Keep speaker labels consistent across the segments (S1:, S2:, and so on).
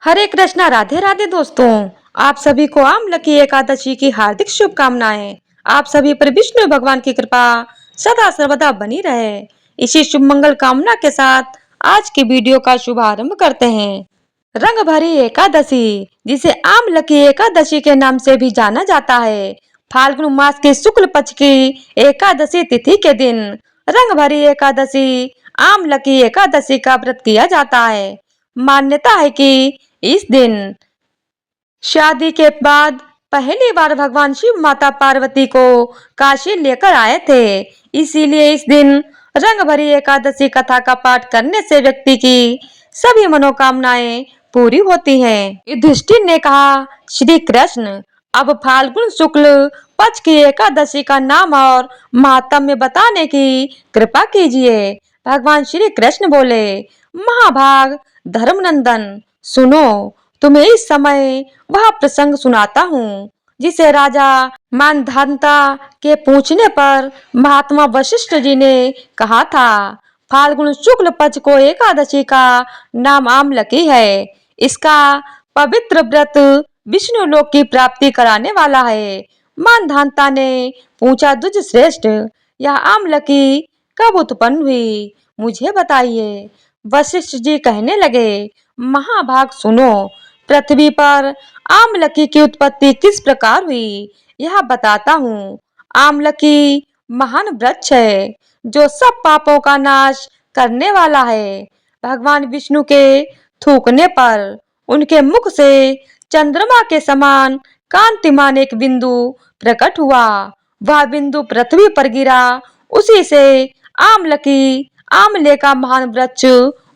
S1: हरे कृष्णा, राधे राधे दोस्तों। आप सभी को आमलकी एकादशी की हार्दिक शुभकामनाएं। आप सभी पर विष्णु भगवान की कृपा सदा सर्वदा बनी रहे। इसी शुभ मंगल कामना के साथ आज की वीडियो का शुभारंभ करते हैं। रंग भरी एकादशी, जिसे आमलकी एकादशी के नाम से भी जाना जाता है, फाल्गुन मास की शुक्ल पक्ष की एकादशी तिथि के दिन रंग भरी एकादशी आमलकी एकादशी का व्रत किया जाता है। मान्यता है कि इस दिन शादी के बाद पहली बार भगवान शिव माता पार्वती को काशी लेकर आए थे। इसीलिए इस दिन रंग भरी एकादशी कथा का पाठ करने से व्यक्ति की सभी मनोकामनाएं पूरी होती हैं। युधिष्ठिर ने कहा, श्री कृष्ण, अब फाल्गुन शुक्ल पक्ष की एकादशी का नाम और महात्म्य बताने की कृपा कीजिए। भगवान श्री कृष्ण बोले, महाभाग धर्मनंदन, सुनो, तुम्हें इस समय वह प्रसंग सुनाता हूँ जिसे राजा मानधाता के पूछने पर महात्मा वशिष्ठ जी ने कहा था। फाल्गुन शुक्ल पक्ष को एकादशी का नाम आमलकी है। इसका पवित्र व्रत विष्णु लोक की प्राप्ति कराने वाला है। मानधाता ने पूछा, द्विज श्रेष्ठ, यह आमलकी कब उत्पन्न हुई, मुझे बताइए। वशिष्ठ जी कहने लगे, महाभाग सुनो, पृथ्वी पर आमलकी की उत्पत्ति किस प्रकार हुई यह बताता हूँ। आमलकी महान वृक्ष है जो सब पापों का नाश करने वाला है। भगवान विष्णु के थूकने पर उनके मुख से चंद्रमा के समान कांतिमान एक बिंदु प्रकट हुआ। वह बिंदु पृथ्वी पर गिरा। उसी से आमलकी, आमले का महान वृक्ष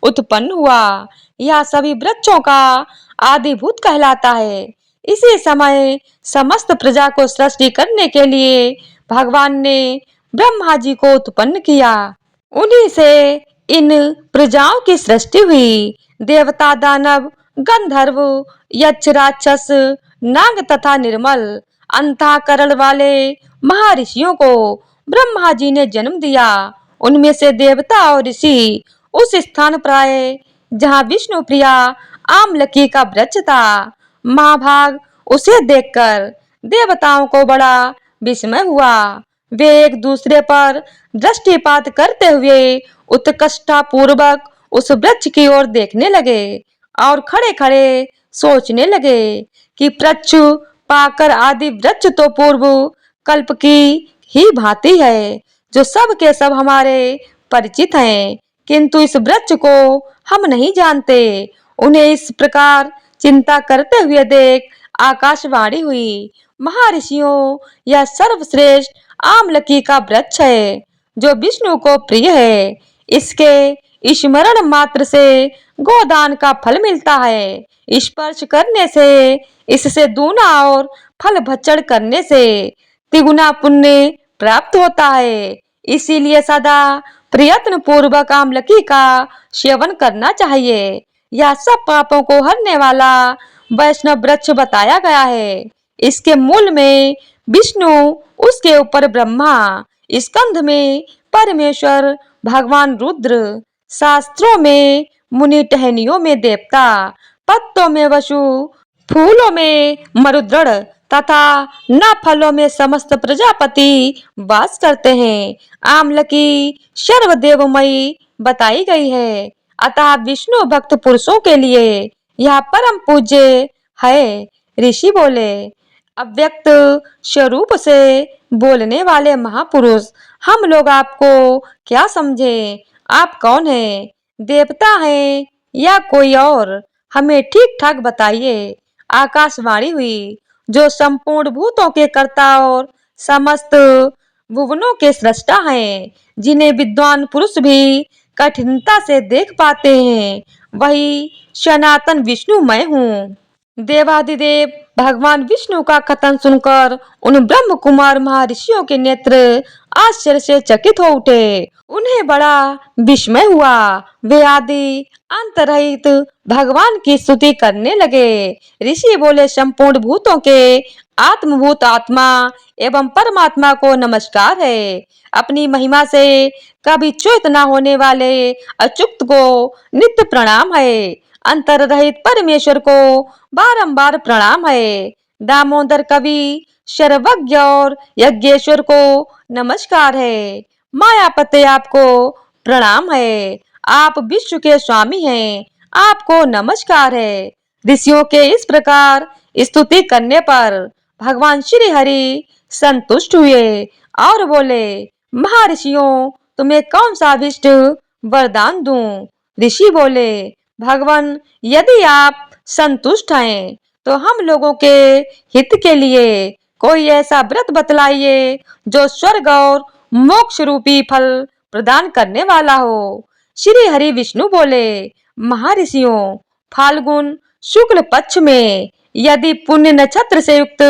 S1: उत्पन्न हुआ। यह सभी वृक्षों का आदिभूत कहलाता है। इसी समय समस्त प्रजा को सृष्टि करने के लिए भगवान ने ब्रह्मा जी को उत्पन्न किया। उन्हीं से इन प्रजाओं की सृष्टि हुई। देवता, दानव, गंधर्व, यक्ष, राक्षस, नाग तथा निर्मल अंतःकरण वाले महर्षियों को ब्रह्मा जी ने जन्म दिया। उनमें से देवता और ऋषि उस स्थान पर आए जहाँ विष्णु प्रिया आमलकी का वृक्ष था। महाभाग, उसे देखकर देवताओं को बड़ा विस्मय हुआ। वे एक दूसरे पर दृष्टिपात करते हुए उत्कंठा पूर्वक उस वृक्ष की ओर देखने लगे और खड़े खड़े सोचने लगे कि वृक्ष पाकर आदि वृक्ष तो पूर्व कल्प की ही भांति है, जो सब के सब हमारे परिचित हैं, किंतु इस वृक्ष को हम नहीं जानते। उन्हें इस प्रकार चिंता करते हुए देख आकाशवाणी हुई, महर्षियों, यह सर्वश्रेष्ठ आमलकी का वृक्ष है जो विष्णु को प्रिय है। इसके स्मरण मात्र से गोदान का फल मिलता है। स्पर्श करने से, इससे दूना और फल भक्षण करने से तिगुना पुण्य प्राप्त होता है। इसीलिए सदा प्रयत्न पूर्वक आमलकी का सेवन करना चाहिए। यह सब पापों को हरने वाला वैष्णव वृक्ष बताया गया है। इसके मूल में विष्णु, उसके ऊपर ब्रह्मा, स्कंध में परमेश्वर भगवान रुद्र, शास्त्रों में मुनि, टहनियों में देवता, पत्तों में वसु, फूलों में मरुद्गण तथा न फलों में समस्त प्रजापति वास करते हैं। आमलकी सर्वदेवमयी बताई गई है। अतः विष्णु भक्त पुरुषों के लिए यह परम पूज्य है। ऋषि बोले, अव्यक्त स्वरूप से बोलने वाले महापुरुष, हम लोग आपको क्या समझे? आप कौन हैं? देवता हैं या कोई और? हमें ठीक ठाक बताइए। आकाशवाणी हुई, जो संपूर्ण भूतों के कर्ता और समस्त भुवनों के सृष्टा हैं, जिन्हें विद्वान पुरुष भी कठिनता से देख पाते हैं, वही सनातन विष्णु मैं हूँ। देवादिदेव भगवान विष्णु का कथन सुनकर उन ब्रह्म कुमार महर्षियों के नेत्र आश्चर्य से चकित हो उठे। उन्हें बड़ा विस्मय हुआ। वे आदि अंत रहित भगवान की स्तुति करने लगे। ऋषि बोले, संपूर्ण भूतों के आत्मभूत आत्मा एवं परमात्मा को नमस्कार है। अपनी महिमा से कभी च्युत न होने वाले अच्युत को नित्य प्रणाम है। अंतर रहित परमेश्वर को बारंबार प्रणाम है। दामोदर कवि सर्वज्ञ और यज्ञेश्वर को नमस्कार है। मायापते आपको प्रणाम है। आप विश्व के स्वामी हैं। आपको नमस्कार है। ऋषियों के इस प्रकार स्तुति करने पर भगवान श्री हरि संतुष्ट हुए और बोले, महर्षियों, तुम्हें कौन सा अभीष्ट वरदान दूं? ऋषि बोले, भगवान, यदि आप संतुष्ट हैं तो हम लोगों के हित के लिए कोई ऐसा व्रत बतलाइए जो स्वर्ग और मोक्ष रूपी फल प्रदान करने वाला हो। श्री हरि विष्णु बोले, महर्षियों, फाल्गुन शुक्ल पक्ष में यदि पुण्य नक्षत्र से युक्त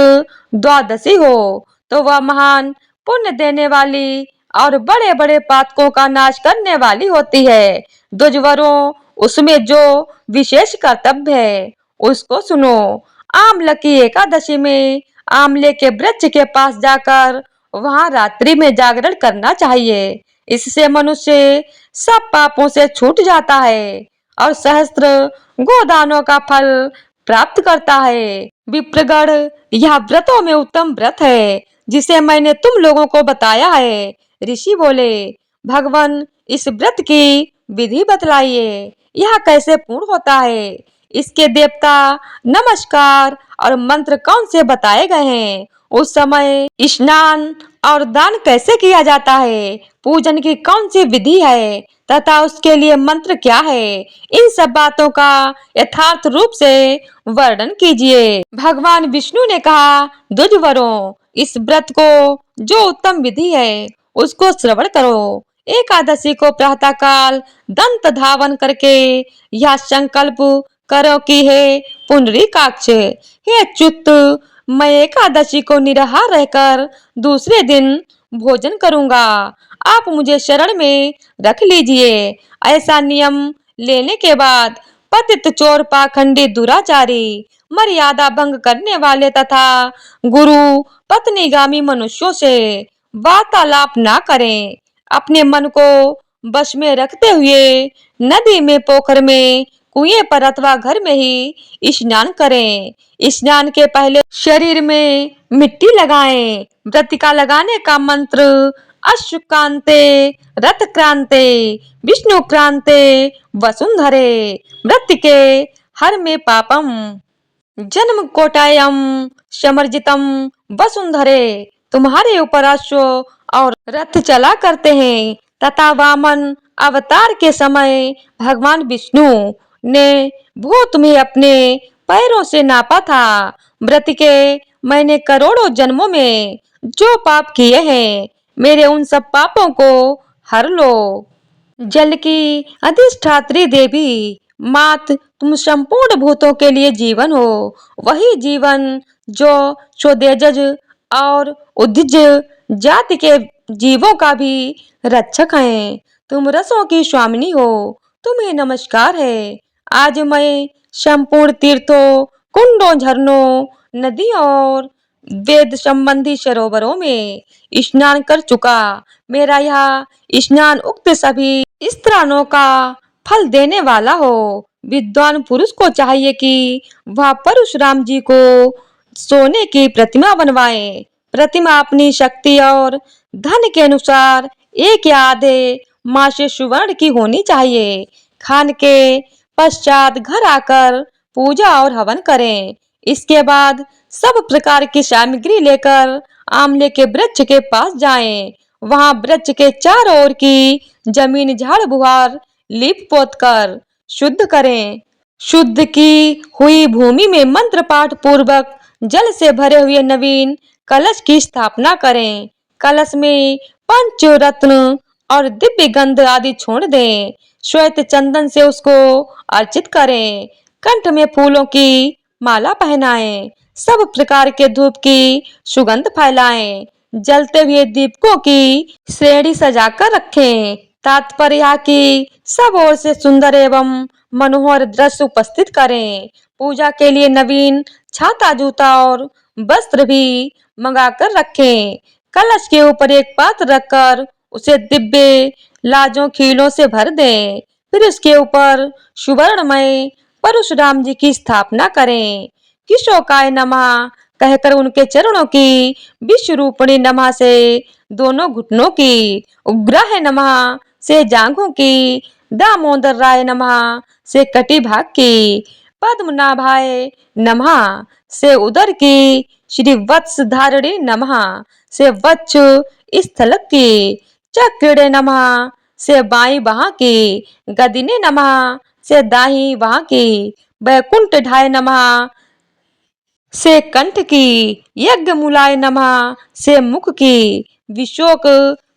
S1: द्वादशी हो तो वह महान पुण्य देने वाली और बड़े बड़े पातकों का नाश करने वाली होती है। द्विजवरों, उसमें जो विशेष कर्तव्य है उसको सुनो। आमला की एकादशी में आमले के वृक्ष के पास जाकर वहां रात्रि में जागरण करना चाहिए। इससे मनुष्य सब पापों से छूट जाता है और सहस्त्र गोदानों का फल प्राप्त करता है। विप्रगढ़, यह व्रतों में उत्तम व्रत है जिसे मैंने तुम लोगों को बताया है। ऋषि बोले, भगवान, इस व्रत की विधि बतलाइए। यह कैसे पूर्ण होता है? इसके देवता, नमस्कार और मंत्र कौन से बताए गए हैं? उस समय स्नान और दान कैसे किया जाता है? पूजन की कौन सी विधि है तथा उसके लिए मंत्र क्या है? इन सब बातों का यथार्थ रूप से वर्णन कीजिए। भगवान विष्णु ने कहा, द्विजवरों, इस व्रत को जो उत्तम विधि है उसको श्रवण करो। एकादशी को प्रातः काल दंत धावन करके यह संकल्प करो कि हे पुंडरीकाक्ष, हे च्युत, मैं एकादशी को निराहार रहकर दूसरे दिन भोजन करूंगा। आप मुझे शरण में रख लीजिए। ऐसा नियम लेने के बाद पतित, चोर, पाखंडी, दुराचारी, मर्यादा भंग करने वाले तथा गुरु पत्नीगामी मनुष्यों से वार्तालाप ना करें। अपने मन को वश में रखते हुए नदी में, पोखर में, कुएं पर अथवा घर में ही स्नान करें। स्नान के पहले शरीर में मिट्टी लगाएं। व्रतिका लगाने का मंत्र अश्वक्रांते, रथक्रांते, विष्णुक्रांते, वसुंधरे, मृत्तिके हर में पापम, जन्म कोटायम समर्जितम, वसुंधरे, तुम्हारे ऊपर अश्व और रथ चला करते हैं तथा वामन अवतार के समय भगवान विष्णु ने भूत में अपने पैरों से नापा था। व्रतिके, मैंने करोड़ों जन्मों में जो पाप किए हैं, मेरे उन सब पापों को हर लो। जल की अधिष्ठात्री देवी मात, तुम संपूर्ण भूतों के लिए जीवन हो। वही जीवन जो स्वदेजज और उद्भिज जाति के जीवों का भी रक्षक हैं। तुम रसों की स्वामिनी हो। तुम्हें नमस्कार है। आज मैं संपूर्ण तीर्थों, कुंडों, झरनों, नदियों और वेद संबंधी सरोवरों में स्नान कर चुका। मेरा यह स्नान उक्त सभी स्नानों का फल देने वाला हो। विद्वान पुरुष को चाहिए कि वह परशुराम जी को सोने की प्रतिमा बनवाए। प्रतिमा अपनी शक्ति और धन के अनुसार एक या आधे माँ से सुवर्ण की होनी चाहिए। खान के पश्चात घर आकर पूजा और हवन करें। इसके बाद सब प्रकार की सामग्री लेकर आमले के वृक्ष के पास जाएं। वहां वृक्ष के चारों ओर की जमीन झाड़ बुहार लीप पोत कर शुद्ध करें। शुद्ध की हुई भूमि में मंत्र पाठ पूर्वक जल से भरे हुए नवीन कलश की स्थापना करें। कलश में पंचरत्न और दिव्य गंध आदि छोड़ दें। श्वेत चंदन से उसको अर्चित करें। कंठ में फूलों की माला पहनाएं। सब प्रकार के धूप की सुगंध फैलाएं। जलते हुए दीपकों की श्रेणी सजाकर रखें। तात्पर्य की सब ओर से सुंदर एवं मनोहर दृश्य उपस्थित करें। पूजा के लिए नवीन छाता, जूता और वस्त्र भी मंगाकर रखें। कलश के ऊपर एक पात्र रखकर उसे दिव्य लाजों, खीलों से भर दें। फिर उसके ऊपर सुवर्णमय परशुराम जी की स्थापना करें। किशोकाय नमः कहकर उनके चरणों की, विश्व रूपणी नमः से दोनों घुटनों की, उग्राह नमः से जांघों की, दामोदर राय नमः से कटी भाग की, पद्मनाभाय नमः से उदर की, श्री वत्स धारिणी नमः से वक्ष स्थलक की, चक्रे नमः से बाई बाह की, गदिने नमः से दाही बाह की, वैकुंठ ढाय नमः से कंठ की, यज्ञ मूलाय नमः से मुख की, विशोक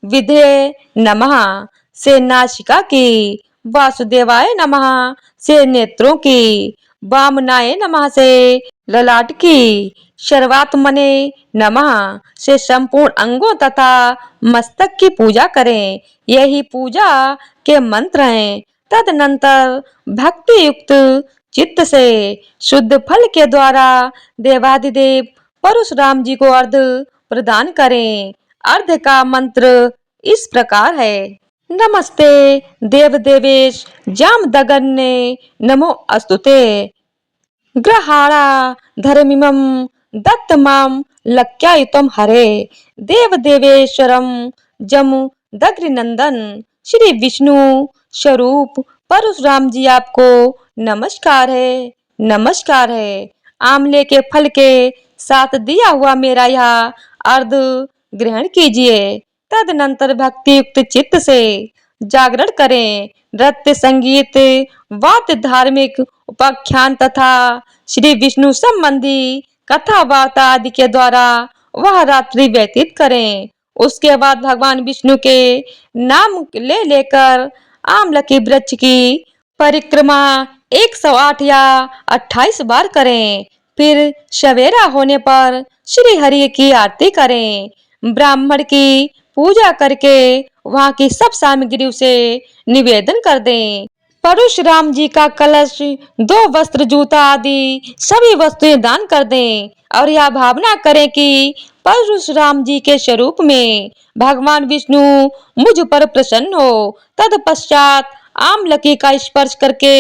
S1: विधे नमः से नासिका की, वासुदेवाय नमः से नेत्रों की, वामनाय नमः से ललाट की, सर्वात्मने नमः से संपूर्ण अंगों तथा मस्तक की पूजा करें। यही पूजा के मंत्र हैं। तदनंतर भक्ति युक्त चित्त से शुद्ध फल के द्वारा देवाधिदेव परशुराम जी को अर्घ प्रदान करें। अर्घ का मंत्र इस प्रकार है। नमस्ते देव देवेश जामदग्ने नमो अस्तुते, ग्रहाणा धर्मिमं दत्तमां लक्ष्यायुतं हरे, देव देवेश्वरम जमदग्निनंदन श्री विष्णु स्वरूप परशुराम जी आपको नमस्कार है, नमस्कार है। आंवले के फल के साथ दिया हुआ मेरा यह अर्घ ग्रहण कीजिए। तदनंतर भक्ति युक्त चित्त से जागरण करें। नृत्य संगीत वाद्य धार्मिक उपाख्यान तथा श्री विष्णु संबंधी कथा वार्ता आदि के द्वारा वह रात्रि व्यतीत करें। उसके बाद भगवान विष्णु के नाम ले लेकर आमलकी वृक्ष की परिक्रमा 108 या 28 बार करें। फिर सवेरा होने पर श्री हरि की आरती करें। ब्राह्मण की पूजा करके वहाँ की सब सामग्री उसे निवेदन कर दें। परशुराम जी का कलश, 2 वस्त्र, जूता आदि सभी वस्तुएं दान कर दें और यह भावना करें कि परशुराम जी के स्वरूप में भगवान विष्णु मुझ पर प्रसन्न हो। तत्पश्चात आमलकी का स्पर्श करके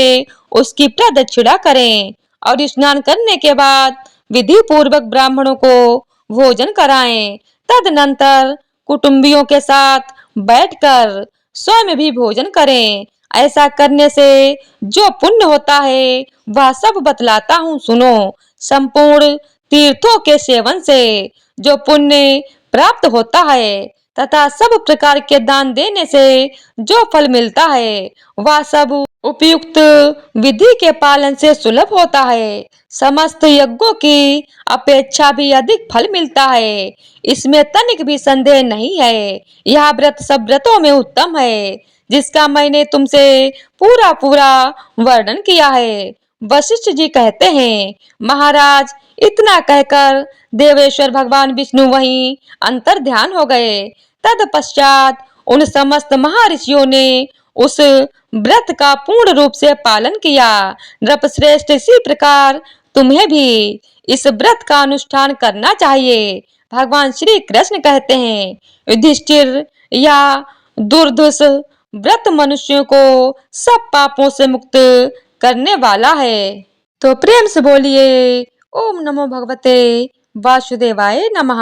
S1: उसकी प्रदक्षिणा करें और स्नान करने के बाद विधि पूर्वक ब्राह्मणों को भोजन कराएं। तदनंतर कुटुंबियों के साथ बैठकर स्वयं भी भोजन करें। ऐसा करने से जो पुण्य होता है वह सब बतलाता हूँ, सुनो। संपूर्ण तीर्थों के सेवन से जो पुण्य प्राप्त होता है तथा सब प्रकार के दान देने से जो फल मिलता है वह सब उपयुक्त विधि के पालन से सुलभ होता है। समस्त यज्ञों की अपेक्षा भी अधिक फल मिलता है, इसमें तनिक भी संदेह नहीं है। यह व्रत सब व्रतों में उत्तम है जिसका मैंने तुमसे पूरा पूरा वर्णन किया है। वशिष्ठ जी कहते हैं, महाराज, इतना कहकर देवेश्वर भगवान विष्णु वहीं अंतर ध्यान हो गए। तत्पश्चात उन समस्त महर्षियों ने उस व्रत का पूर्ण रूप से पालन किया। नृपश्रेष्ठ, इसी प्रकार तुम्हें भी इस व्रत का अनुष्ठान करना चाहिए। भगवान श्री कृष्ण कहते हैं, युधिष्ठिर, या दुर्धुष व्रत मनुष्यों को सब पापों से मुक्त करने वाला है। तो प्रेम से बोलिए ओम नमो भगवते वासुदेवाय नमः।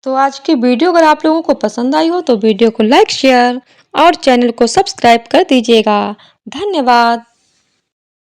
S1: तो आज की वीडियो अगर आप लोगों को पसंद आई हो तो वीडियो को लाइक, शेयर और चैनल को सब्सक्राइब कर दीजिएगा। धन्यवाद।